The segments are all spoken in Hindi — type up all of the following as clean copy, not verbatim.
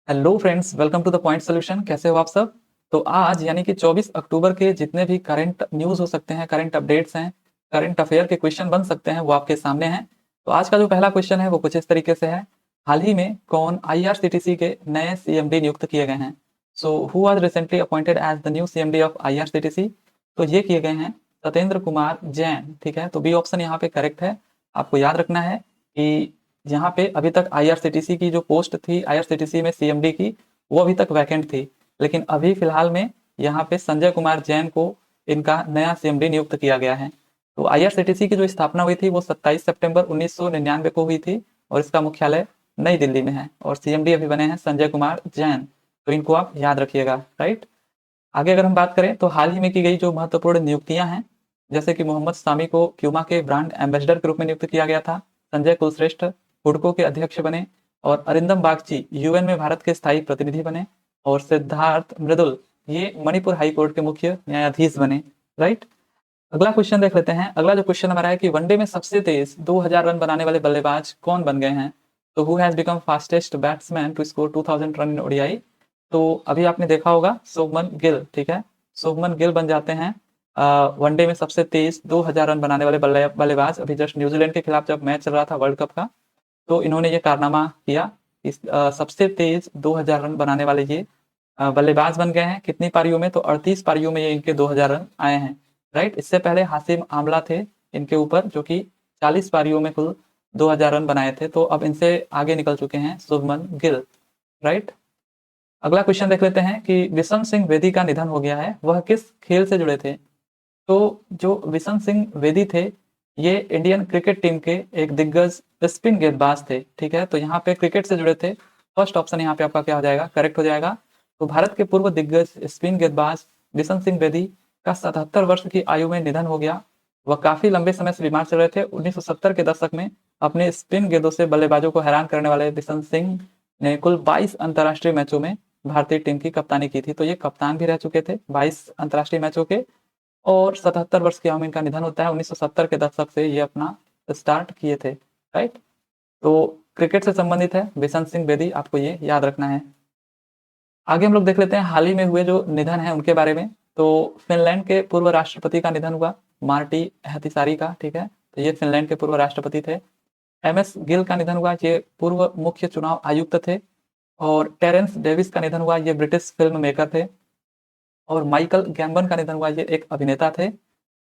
Hello friends, welcome to the point solution. कैसे हो आप सब? तो आज यानी कि 24 अक्टूबर के जितने भी करंट न्यूज़ हो सकते हैं, करंट अपडेट्स हैं, करंट अफेयर के क्वेश्चन बन सकते हैं, वो आपके सामने हैं। तो आज का जो पहला क्वेश्चन है वो कुछ इस तरीके से है। हाल ही में कौन आईआरसीटीसी के नए सीएमडी नियुक्त किए गए हैं? So who was recently appointed as the new CMD of IRCTC? तो ये किए गए हैं सत्येंद्र कुमार जैन। ठीक है, तो बी ऑप्शन यहाँ पे करेक्ट है। आपको याद रखना है कि यहाँ पे अभी तक आईआरसीटीसी की जो पोस्ट थी, आईआरसीटीसी में सीएमडी की, वो अभी तक वैकेंट थी। लेकिन अभी फिलहाल में यहाँ पे संजय कुमार जैन को इनका नया सीएमडी नियुक्त किया गया है। तो आईआरसीटीसी की जो स्थापना हुई थी वो 27 सितंबर 1999 को हुई थी और इसका मुख्यालय नई दिल्ली में है और सीएमडी अभी बने हैं संजय कुमार जैन। तो इनको आप याद रखिएगा। राइट, आगे अगर हम बात करें तो हाल ही में की गई जो महत्वपूर्ण नियुक्तियां हैं, जैसे कि मोहम्मद सामी को प्यूमा के ब्रांड एम्बेसडर के रूप में नियुक्त किया गया था, संजय कुलश्रेष्ठ हुडको के अध्यक्ष बने और अरिंदम बागची यूएन में भारत के स्थायी प्रतिनिधि बने और सिद्धार्थ मृदुल ये मणिपुर हाई कोर्ट के मुख्य न्यायाधीश बने। राइट, अगला क्वेश्चन देख लेते हैं। अगला जो क्वेश्चन हमारा है कि वनडे में सबसे तेज 2000 रन बनाने वाले बल्लेबाज कौन बन गए हैं? तो who has become fastest batsman to score 2000 run in ODI? तो अभी आपने देखा होगा शुभमन गिल। ठीक है, शुभमन गिल बन जाते हैं वनडे में सबसे तेज 2000 रन बनाने वाले बल्लेबाज। अभी जस्ट न्यूजीलैंड के खिलाफ जब मैच चल रहा था वर्ल्ड कप का, तो इन्होंने ये कारनामा किया। इस सबसे तेज 2000 रन बनाने वाले ये बल्लेबाज बन गए हैं। कितनी पारियों में? तो 38 पारियों में ये इनके 2000 रन आए हैं। राइट, इससे पहले हासिम आमला थे इनके ऊपर, जो कि 40 पारियों में कुल 2000 रन बनाए थे। तो अब इनसे आगे निकल चुके हैं शुभमन गिल। राइट, अगला क्वेश्चन देख लेते हैं कि विशन सिंह बेदी का निधन हो गया है, वह किस खेल से जुड़े थे? तो जो विशन सिंह बेदी थे ये इंडियन क्रिकेट टीम के एक दिग्गज स्पिन गेंदबाज थे। ठीक है, तो यहाँ पे क्रिकेट से जुड़े थे। फर्स्ट ऑप्शन यहाँ पे आपका क्या हो जाएगा? करेक्ट हो जाएगा। तो भारत के पूर्व दिग्गज स्पिन गेंदबाज विशन सिंह बेदी का 77 वर्ष की आयु में निधन हो गया। वह काफी लंबे समय से बीमार चल रहे थे। 1970 के दशक में अपने स्पिन गेंदों से बल्लेबाजों को हैरान करने वाले विशन सिंह ने कुल 22 अंतर्राष्ट्रीय मैचों में भारतीय टीम की कप्तानी की थी। तो ये कप्तान भी रह चुके थे 22 अंतर्राष्ट्रीय मैचों के। और 77 वर्ष की आयु में इनका निधन होता है। 1970 के दशक से ये अपना स्टार्ट किए थे। राइट, तो क्रिकेट से संबंधित है बिशन सिंह बेदी, आपको ये याद रखना है। आगे हम लोग देख लेते हैं हाल ही में हुए जो निधन है उनके बारे में। तो फिनलैंड के पूर्व राष्ट्रपति का निधन हुआ, मार्टी अहतिसारी का। ठीक है, तो ये फिनलैंड के पूर्व राष्ट्रपति थे। एमएस गिल का निधन हुआ, ये पूर्व मुख्य चुनाव आयुक्त थे। और टेरेंस डेविस का निधन हुआ, ये ब्रिटिश फिल्म मेकर थे। और माइकल गैम्बन का निधन हुआ, ये एक अभिनेता थे।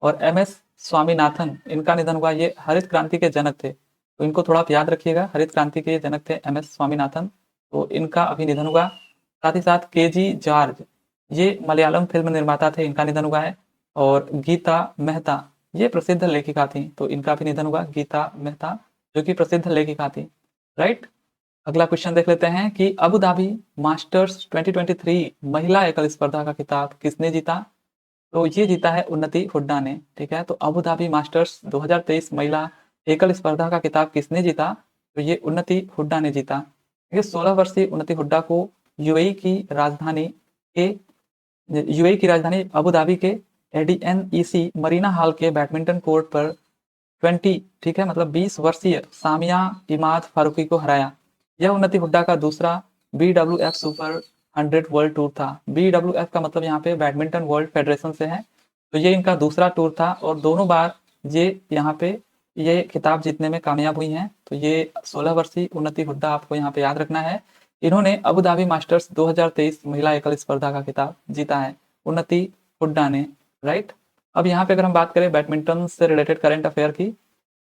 और एम एस स्वामीनाथन इनका निधन हुआ, ये हरित क्रांति के जनक थे। तो इनको थोड़ा आप याद रखिएगा, हरित क्रांति के जनक थे एम एस स्वामीनाथन। तो इनका अभी निधन हुआ। साथ ही साथ के जी जॉर्ज ये मलयालम फिल्म निर्माता थे, इनका निधन हुआ है। और गीता मेहता ये प्रसिद्ध लेखिका थी, तो इनका भी निधन हुआ, गीता मेहता जो कि प्रसिद्ध लेखिका थी। राइट, अगला क्वेश्चन देख लेते हैं कि अबू धाबी मास्टर्स 2023 महिला एकल स्पर्धा का खिताब किसने जीता? तो ये जीता है उन्नति हुड्डा ने। ठीक है, तो अबू धाबी मास्टर्स 2023 महिला एकल स्पर्धा का खिताब किसने जीता? तो ये उन्नति हुड्डा ने जीता। ये 16 वर्षीय उन्नति हुड्डा को यूएई की राजधानी के यूएई की राजधानी अबू धाबी के एडीएनईसी मरीना हॉल के बैडमिंटन कोर्ट पर 20, ठीक है, मतलब 20 वर्षीय सामिया इमाद फारूकी को हराया। यह उन्नति हुड्डा का दूसरा BWF सुपर 100 वर्ल्ड टूर था। BWF का मतलब यहाँ पे बैडमिंटन वर्ल्ड फेडरेशन से है। तो ये इनका दूसरा टूर था और दोनों बार ये यहाँ पे ये खिताब जीतने में कामयाब हुई हैं। तो ये 16 वर्षीय उन्नति हुड्डा आपको यहाँ पे याद रखना है। इन्होंने अबू धाबी मास्टर्स 2023 महिला एकल स्पर्धा का खिताब जीता है, उन्नति हुड्डा ने। राइट, अब यहाँ पे अगर हम बात करें बैडमिंटन से रिलेटेड करंट अफेयर की,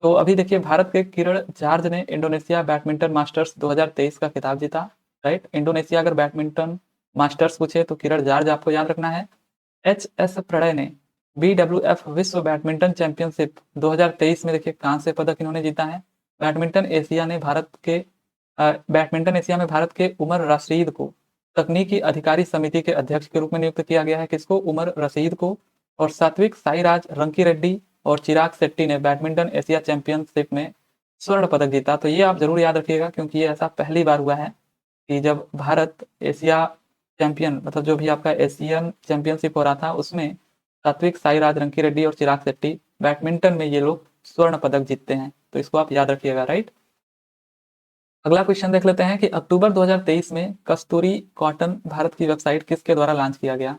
तो अभी देखिए भारत के किरण जॉर्ज ने इंडोनेशिया बैडमिंटन मास्टर्स 2023 का खिताब जीता। राइट, इंडोनेशिया अगर बैडमिंटन मास्टर्स पूछे तो किरण जॉर्ज आपको याद रखना है। एच.एस. प्रणय ने BWF विश्व बैडमिंटन चैंपियनशिप 2023 में देखिए कांस्य पदक इन्होंने जीता है। बैडमिंटन एशिया में भारत के उमर रशीद को तकनीकी अधिकारी समिति के अध्यक्ष के रूप में नियुक्त किया गया है। किसको? उमर रशीद को। और सात्विक साईराज रंकी रेड्डी और चिराग शेट्टी ने बैडमिंटन एशिया चैंपियनशिप में स्वर्ण पदक जीता। तो ये आप जरूर याद रखिएगा क्योंकि ये ऐसा पहली बार हुआ है कि जब भारत एशिया चैंपियन, मतलब जो भी आपका एशियन चैंपियनशिप हो रहा था उसमें सात्विक साईराज रंकी रेड्डी और चिराग शेट्टी बैडमिंटन में ये लोग स्वर्ण पदक जीतते हैं। तो इसको आप याद रखिएगा। राइट, अगला क्वेश्चन देख लेते हैं कि अक्टूबर 2023 में कस्तूरी कॉटन भारत की वेबसाइट किसके द्वारा लॉन्च किया गया।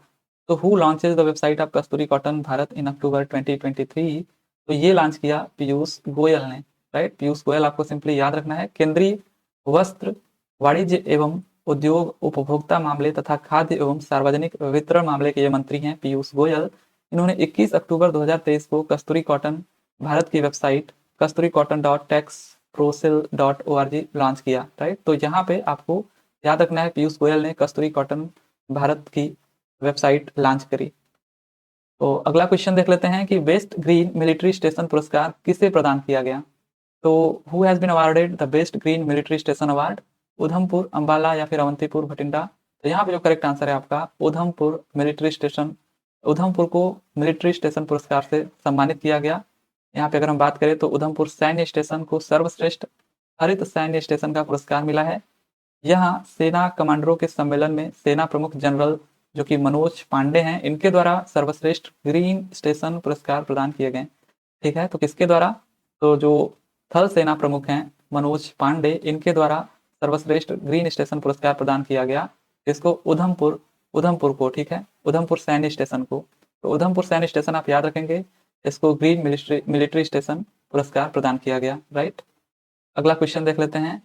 तो who launches the website of Kasturi cotton Bharat in October 2023। तो ये लॉन्च किया पीयूष गोयल ने, राइट। पीयूष गोयल आपको सिंपली याद रखना है। केंद्रीय वस्त्र वाणिज्य एवं उद्योग उपभोक्ता मामले तथा खाद्य एवं सार्वजनिक वितरण मामले के ये मंत्री हैं पीयूष गोयल। इन्होंने 21 अक्टूबर 2023 को कस्तूरी कॉटन भारत की वेबसाइट kasturi.cotton.texprocil.org लॉन्च किया, राइट। तो यहाँ पे आपको याद रखना है पीयूष गोयल ने कस्तूरी कॉटन भारत की वेबसाइट लॉन्च करी। तो अगला क्वेश्चन देख लेते हैं कि बेस्ट ग्रीन मिलिट्री स्टेशन पुरस्कार किसे प्रदान किया गया। तो who has been awarded the best green military station award. Udhampur, Ambala या फिर अवंतीपुर, भटिंडा। तो यहाँ पे जो करेक्ट आंसर है आपका उधमपुर मिलिट्री स्टेशन। उधमपुर को मिलिट्री स्टेशन पुरस्कार से सम्मानित किया गया। यहाँ पे अगर हम बात करें तो उधमपुर सैन्य स्टेशन को सर्वश्रेष्ठ हरित सैन्य स्टेशन का पुरस्कार मिला है। यहाँ सेना कमांडरों के सम्मेलन में सेना प्रमुख जनरल जो कि मनोज पांडे हैं, इनके द्वारा सर्वश्रेष्ठ ग्रीन स्टेशन पुरस्कार प्रदान किए गए। ठीक है, तो किसके द्वारा? तो जो थल सेना प्रमुख हैं मनोज पांडे, इनके द्वारा सर्वश्रेष्ठ ग्रीन स्टेशन पुरस्कार प्रदान किया गया। इसको उधमपुर को, ठीक है, उधमपुर सैन्य स्टेशन को। तो उधमपुर सैन्य स्टेशन आप याद रखेंगे, इसको ग्रीन मिलिट्री स्टेशन पुरस्कार प्रदान किया गया, राइट। अगला क्वेश्चन देख लेते हैं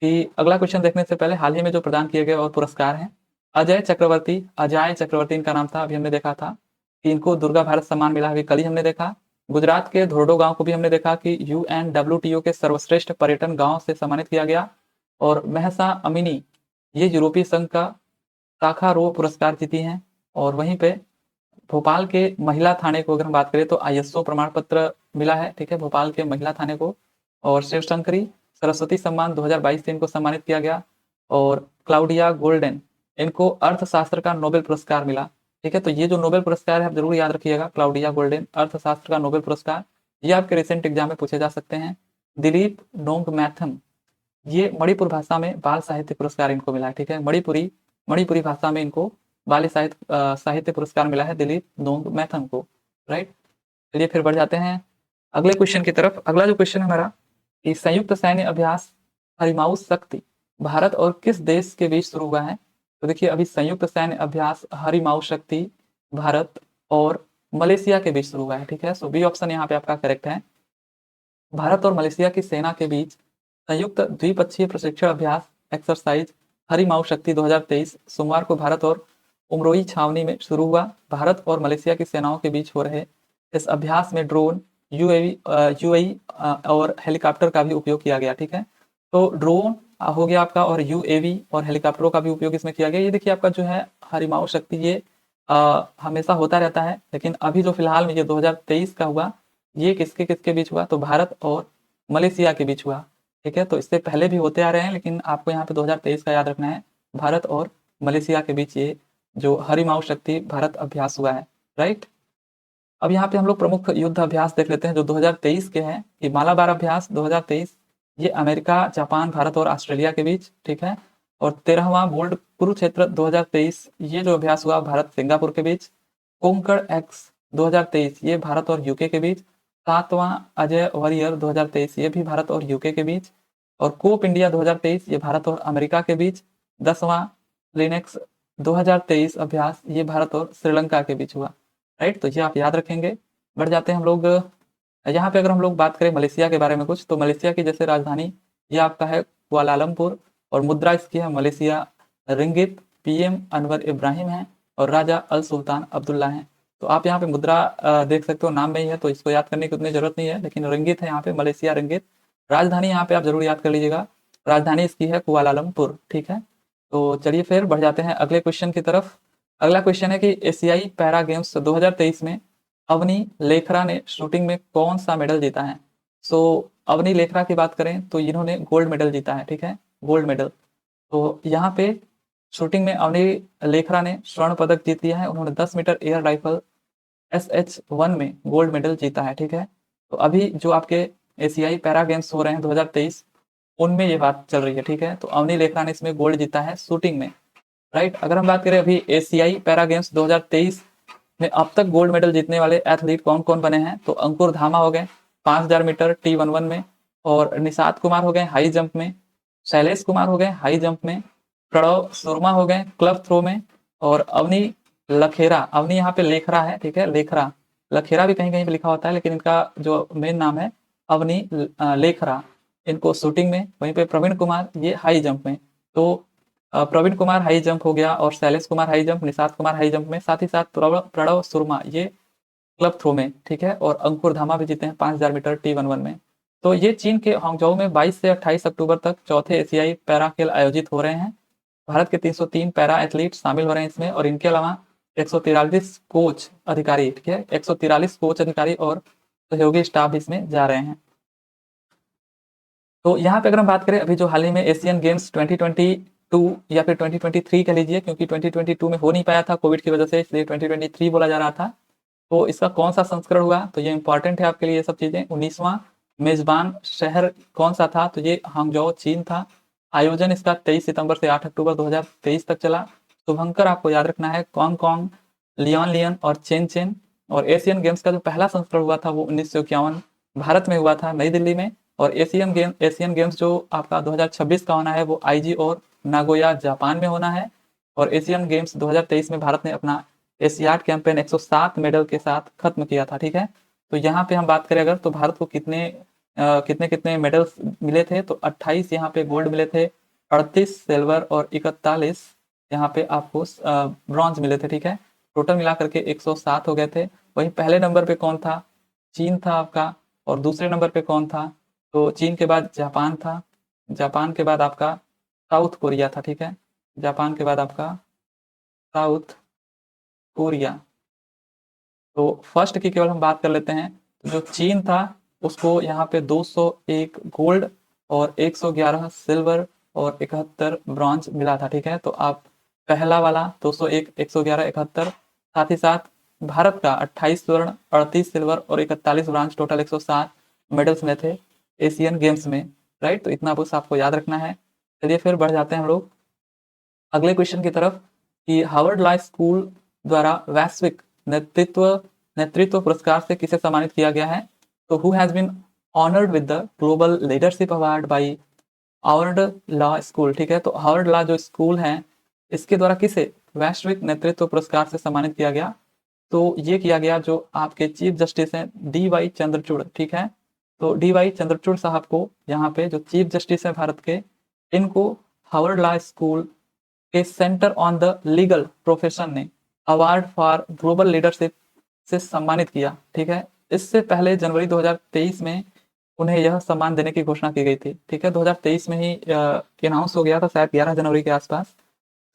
कि अगला क्वेश्चन देखने से पहले हाल ही में जो प्रदान किए गए और पुरस्कार हैं। अजय चक्रवर्ती इनका नाम था, अभी हमने देखा था कि इनको दुर्गा भारत सम्मान मिला, अभी कल ही हमने देखा। गुजरात के धोरडो गांव को भी हमने देखा कि UNWTO के सर्वश्रेष्ठ पर्यटन गांव से सम्मानित किया गया। और महसा अमीनी ये यूरोपीय संघ का शाखा रो पुरस्कार जीती हैं। और वहीं पे भोपाल के महिला थाने को अगर हम बात करें तो ISO प्रमाण पत्र मिला है, ठीक है, भोपाल के महिला थाने को। और शिवशंकरी सरस्वती सम्मान 2022 से इनको सम्मानित किया गया। और क्लाउडिया गोल्डन, इनको अर्थशास्त्र का नोबेल पुरस्कार मिला, ठीक है। तो ये जो नोबेल पुरस्कार है आप जरूर याद रखिएगा, क्लाउडिया गोल्डन अर्थशास्त्र का नोबेल पुरस्कार, ये आपके रिसेंट एग्जाम में पूछे जा सकते हैं। दिलीप नोंगमैथम, ये मणिपुर भाषा में बाल साहित्य पुरस्कार इनको मिला है, ठीक है। मणिपुरी भाषा में इनको बाल साहित्य पुरस्कार मिला है दिलीप नोंगमैथम को, राइट। चलिए फिर बढ़ जाते हैं अगले क्वेश्चन की तरफ। अगला जो क्वेश्चन है हमारा कि संयुक्त सैन्य अभ्यास हरिमाऊ शक्ति भारत और किस देश के बीच शुरू हुआ है। तो देखिए अभी संयुक्त सैन्य अभ्यास हरिमाऊ शक्ति भारत और मलेशिया के बीच शुरू हुआ है, ठीक है। सो बी ऑप्शन यहाँ पे आपका करेक्ट है। भारत और मलेशिया की सेना के बीच संयुक्त द्विपक्षीय प्रशिक्षण अभ्यास एक्सरसाइज हरिमाऊ शक्ति 2023 सोमवार को भारत और उमरोई छावनी में शुरू हुआ। भारत और मलेशिया की सेनाओं के बीच हो रहे इस अभ्यास में ड्रोन, यूएवी और हेलीकॉप्टर का भी उपयोग किया गया, ठीक है। तो ड्रोन हो गया आपका और UAV और हेलीकॉप्टरों का भी उपयोग इसमें किया गया। ये देखिए आपका जो है हरिमाऊ शक्ति, ये हमेशा होता रहता है, लेकिन अभी जो फिलहाल में ये 2023 का हुआ, ये किसके किसके बीच हुआ, तो भारत और मलेशिया के बीच हुआ, ठीक है। तो इससे पहले भी होते आ रहे हैं, लेकिन आपको यहाँ पे 2023 का याद रखना है, भारत और मलेशिया के बीच ये जो हरिमाऊ शक्ति भारत अभ्यास हुआ है, राइट। अब यहाँ पे हम लोग प्रमुख युद्ध अभ्यास देख लेते हैं जो 2023 के हैं। कि मालाबार अभ्यास 2023, ये अमेरिका, जापान, भारत और ऑस्ट्रेलिया के बीच, ठीक है। और 13वां बोल्ड कुरुक्षेत्र 2023, ये जो अभ्यास हुआ भारत सिंगापुर के बीच। कोंकण एक्स 2023, ये भारत और यूके के बीच। 7वां अजय वॉरियर 2023, ये भी भारत और यूके के बीच। और कोप इंडिया 2023, ये भारत और अमेरिका के बीच। 10वां लिनेक्स 2023 अभ्यास, ये भारत और श्रीलंका के बीच हुआ, राइट। तो ये आप याद रखेंगे। बढ़ जाते हैं हम लोग यहाँ पे, अगर हम लोग बात करें मलेशिया के बारे में कुछ, तो मलेशिया की जैसे राजधानी ये आपका है कुआलालंपुर और मुद्रा इसकी है मलेशिया रिंगित। PM अनवर इब्राहिम है और राजा अल सुल्तान अब्दुल्ला हैं। तो आप यहाँ पे मुद्रा देख सकते हो, नाम में ही है, तो इसको याद करने की उतनी जरूरत नहीं है, लेकिन रिंगित है यहाँ पे, मलेशिया रिंगित। राजधानी यहाँ पे आप जरूर याद कर लीजिएगा, राजधानी इसकी है कुआलालंपुर, ठीक है। तो चलिए फिर बढ़ जाते हैं अगले क्वेश्चन की तरफ। अगला क्वेश्चन है कि एशियाई पैरा गेम्स 2023 में अवनी लेखरा ने शूटिंग में कौन सा मेडल जीता है। सो अवनी लेखरा की बात करें तो इन्होंने गोल्ड मेडल जीता है, ठीक है, गोल्ड मेडल। तो यहाँ पे शूटिंग में अवनी लेखरा ने स्वर्ण पदक जीत लिया है। उन्होंने 10 मीटर एयर राइफल SH1 में गोल्ड मेडल जीता है, ठीक है। तो अभी जो आपके एशियाई पैरा गेम्स हो रहे हैं 2023, उनमें ये बात चल रही है, ठीक है। तो अवनी लेखरा ने इसमें गोल्ड जीता है शूटिंग में, राइट। अगर हम बात करें अभी एशियाई पैरा गेम्स 2023 में अब तक गोल्ड मेडल जीतने वाले एथलीट कौन कौन बने हैं, तो अंकुर धामा हो गए 5000 मीटर T11 में, और निषाद कुमार हो गए हाई जंप में, शैलेश कुमार हो गए हाई जंप में, प्रणव सुरमा हो गए क्लब थ्रो में, और अवनी लखेरा, अवनी यहाँ पे लेखरा है, ठीक है, लेखरा, लखेरा भी कहीं कहीं पे लिखा होता है, लेकिन इनका जो मेन नाम है अवनी लेखरा, इनको शूटिंग में। वहीं पे प्रवीण कुमार ये हाई जंप में। तो प्रवीण कुमार हाई जंप हो गया, और Shailesh Kumar high jump, Nishad Kumar high jump में, साथ ही साथ प्रणव सुरमा ये क्लब थ्रो में, ठीक है, और अंकुर धामा भी जीते हैं 5000 मीटर T11 में। तो ये चीन के हांगझोउ में 22 से 28 अक्टूबर तक चौथे एशियाई पैरा खेल आयोजित हो रहे हैं। भारत के 303 पैरा एथलीट शामिल हो रहे हैं इसमें, और इनके अलावा 143 कोच अधिकारी, ठीक है, 143 कोच अधिकारी और सहयोगी स्टाफ भी इसमें जा रहे हैं। तो यहाँ पे अगर हम बात करें अभी जो हाल ही में एशियन गेम्स 2022 या फिर 2023 कह लीजिए, क्योंकि 2022 में हो नहीं पाया था कोविड की वजह से, इसलिए 2023 बोला जा रहा था। तो इसका कौन सा संस्करण हुआ, तो ये इंपॉर्टेंट है आपके लिए ये सब चीजें। 19वां मेजबान शहर कौन सा था, तो ये हांगझोउ चीन था। आयोजन इसका 23 सितंबर से 8 अक्टूबर 2023 तक चला। शुभंकर आपको याद रखना है कॉन्ग लियोन लियन और चेन चेन। और एशियन गेम्स का जो पहला संस्करण हुआ था वो 1951 भारत में हुआ था, नई दिल्ली में। और एशियन गेम्स जो आपका 2026 का होना है वो आईजी और नागोया जापान में होना है। और एशियन गेम्स 2023 में भारत ने अपना एशियाड कैंपेन 107 मेडल के साथ खत्म किया था, ठीक है। तो यहाँ पे हम बात करें अगर, तो भारत को कितने कितने मेडल्स मिले थे, तो 28 यहाँ पे गोल्ड मिले थे, 38 सिल्वर और 41 यहाँ पे आपको ब्रॉन्ज मिले थे, ठीक है। टोटल मिला करके 107 हो गए थे। वहीं पहले नंबर पे कौन था, चीन था आपका। और दूसरे नंबर पे कौन था, तो चीन के बाद जापान था। जापान के बाद आपका साउथ कोरिया था, ठीक है, जापान के बाद आपका साउथ कोरिया। तो फर्स्ट की केवल हम बात कर लेते हैं, तो जो चीन था उसको यहाँ पे 201 गोल्ड और 111 सिल्वर और 71 ब्रॉन्ज मिला था, ठीक है। तो आप पहला वाला 201, 111, 71, साथ ही साथ भारत का 28 स्वर्ण, 38 सिल्वर और 41 ब्रॉन्ज, टोटल 107 मेडल्स में थे एशियन गेम्स में, राइट। तो इतना बस आपको याद रखना है। चलिए फिर बढ़ जाते हैं हम लोग अगले क्वेश्चन की तरफ, कि हार्वर्ड लॉ स्कूल द्वारा वैश्विक नेतृत्व पुरस्कार से किसे सम्मानित किया गया है, तो who has been honoured with the global leadership award by Harvard law school, ठीक है। तो हार्वर्ड लॉ जो स्कूल है इसके द्वारा किसे वैश्विक नेतृत्व पुरस्कार से सम्मानित किया गया, तो ये किया गया जो आपके चीफ जस्टिस हैं DY चंद्रचूड़, ठीक है। तो DY चंद्रचूड़ साहब को यहाँ पे जो चीफ जस्टिस है भारत के, इनको हार्वर्ड लॉ स्कूल के centre on the legal profession ने अवार्ड फॉर ग्लोबल लीडरशिप से सम्मानित किया, ठीक है। इससे पहले जनवरी 2023 में उन्हें यह सम्मान देने की घोषणा की गई थी, ठीक है। 2023 में ही अनाउंस हो गया था, शायद 11 जनवरी के आसपास।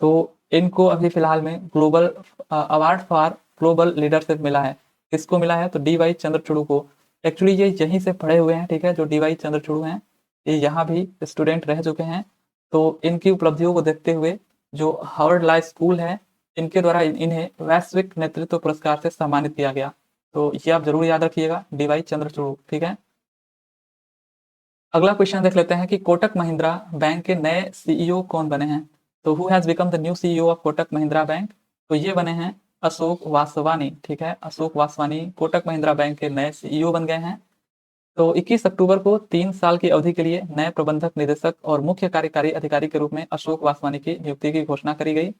तो इनको अभी फिलहाल में global award for global leadership मिला है। किसको मिला है, तो DY चंद्रचूड़ को। एक्चुअली ये यहीं से पढ़े हुए हैं, ठीक है, जो DY चंद्रचूड़ हैं ये यहाँ भी स्टूडेंट रह चुके हैं। तो इनकी उपलब्धियों को देखते हुए जो हार्वर्ड लॉ स्कूल है इनके द्वारा इन्हें वैश्विक नेतृत्व पुरस्कार से सम्मानित किया गया। तो ये आप जरूर याद रखिएगा, DY चंद्रचूड़, ठीक है। अगला क्वेश्चन देख लेते हैं कि कोटक महिंद्रा बैंक के नए CEO कौन बने हैं, तो who has become the new CEO of Kotak Mahindra bank, तो ये बने हैं अशोक वासवानी, ठीक है। अशोक वासवानी कोटक महिंद्रा बैंक के नए CEO बन गए हैं। तो 21 अक्टूबर को 3 साल की अवधि के लिए नए प्रबंधक निदेशक और मुख्य कार्यकारी अधिकारी के रूप में अशोक वासवानी की नियुक्ति की घोषणा करी गई।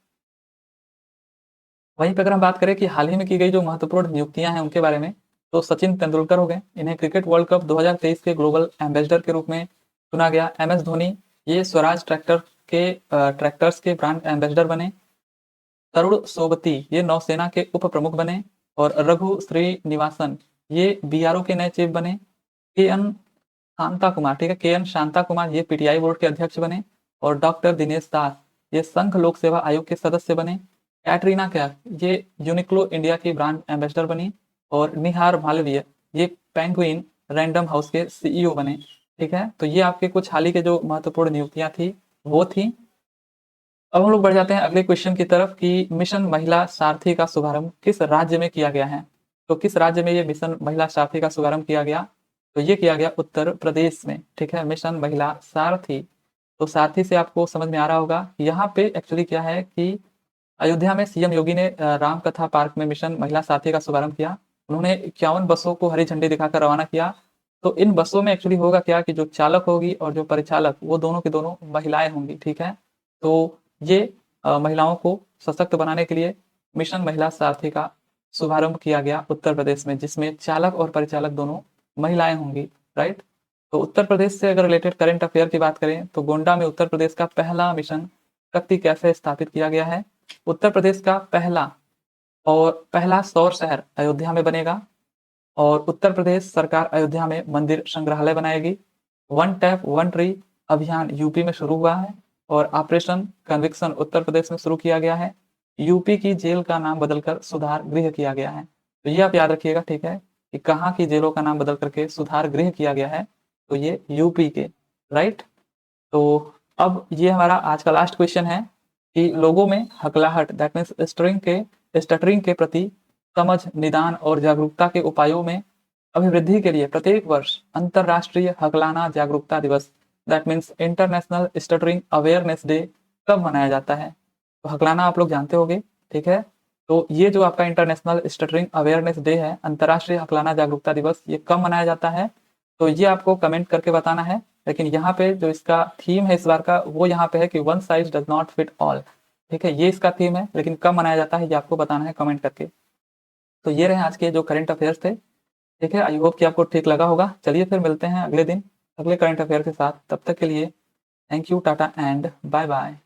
वहीं पर अगर हम बात करें कि हाल ही में की गई जो महत्वपूर्ण नियुक्तियां हैं उनके बारे में, तो सचिन तेंदुलकर हो गए, इन्हें क्रिकेट वर्ल्ड कप 2023 के ग्लोबल एम्बेसडर के रूप में चुना गया। MS धोनी ये स्वराज ट्रैक्टर्स के ब्रांड एम्बेसडर बने। तरुण सोबती ये नौसेना के उप प्रमुख बने। और रघु श्रीनिवासन ये BRO के नए चीफ बने। KN शांता कुमार, ठीक है, KN शांता कुमार ये PTI बोर्ड के अध्यक्ष बने। और डॉक्टर दिनेश दास ये संघ लोक सेवा आयोग के सदस्य बने। कैटरीना कैफ ये यूनिक्लो इंडिया की ब्रांड एम्बेसडर बनी। और निहार मालवीय ये पेंगुइन रैंडम हाउस के CEO बने, ठीक है। तो ये आपके कुछ हाल ही के जो महत्वपूर्ण नियुक्तियां थी वो थी। अब हम लोग बढ़ जाते हैं अगले क्वेश्चन की तरफ, कि मिशन महिला सारथी का शुभारंभ किस राज्य में किया गया है, तो किस राज्य में ये मिशन महिला सारथी का शुभारंभ किया गया, तो ये किया गया उत्तर प्रदेश में, ठीक है। मिशन महिला सारथी, तो सारथी से आपको समझ में आ रहा होगा, यहाँ पे एक्चुअली क्या है कि अयोध्या में CM योगी ने राम कथा पार्क में मिशन महिला सारथी का शुभारंभ किया। उन्होंने 51 बसों को हरी झंडी दिखाकर रवाना किया। तो इन बसों में एक्चुअली होगा क्या कि जो चालक होगी और जो परिचालक वो दोनों की दोनों महिलाएं होंगी, ठीक है। तो ये महिलाओं को सशक्त बनाने के लिए मिशन महिला सारथी का शुभारंभ किया गया उत्तर प्रदेश में, जिसमें चालक और परिचालक दोनों महिलाएं होंगी, राइट। तो उत्तर प्रदेश से अगर रिलेटेड करंट अफेयर की बात करें तो गोंडा में उत्तर प्रदेश का पहला मिशन शक्ति कैफे स्थापित किया गया है। उत्तर प्रदेश का पहला सौर शहर अयोध्या में बनेगा और उत्तर प्रदेश सरकार अयोध्या में मंदिर संग्रहालय बनाएगी। वन टैप वन ट्री अभियान यूपी में शुरू हुआ है और ऑपरेशन कन्विक्शन उत्तर प्रदेश में शुरू किया गया है। यूपी की जेल का नाम बदलकर सुधार गृह किया गया है। तो ये आप याद रखिएगा, ठीक है, कि कहाँ की जेलों का नाम बदल करके सुधार गृह किया गया है, तो ये यूपी के, राइट। तो अब ये हमारा आज का लास्ट क्वेश्चन है कि लोगों में हकलाहट दैट मीन्स स्टटरिंग के प्रति समझ, निदान और जागरूकता के उपायों में अभिवृद्धि के लिए प्रत्येक वर्ष अंतरराष्ट्रीय हकलाना जागरूकता दिवस that means international stuttering awareness day कब मनाया जाता है। तो हकलाना आप लोग जानते होंगे, ठीक है। तो ये जो आपका इंटरनेशनल स्टटरिंग अवेयरनेस डे है, अंतरराष्ट्रीय हकलाना जागरूकता दिवस, ये कब मनाया जाता है, तो ये आपको कमेंट करके बताना है। लेकिन यहाँ पे जो इसका थीम है इस बार का, वो यहाँ पे है कि one size does not fit all, ठीक है, ये इसका थीम है। लेकिन कब मनाया जाता है ये आपको बताना है कमेंट करके। तो ये रहे आज के जो करंट अफेयर्स थे, ठीक है। आई होप कि आपको ठीक लगा होगा। चलिए फिर मिलते हैं अगले दिन अगले करंट अफेयर के साथ। तब तक के लिए thank you, tata and bye bye.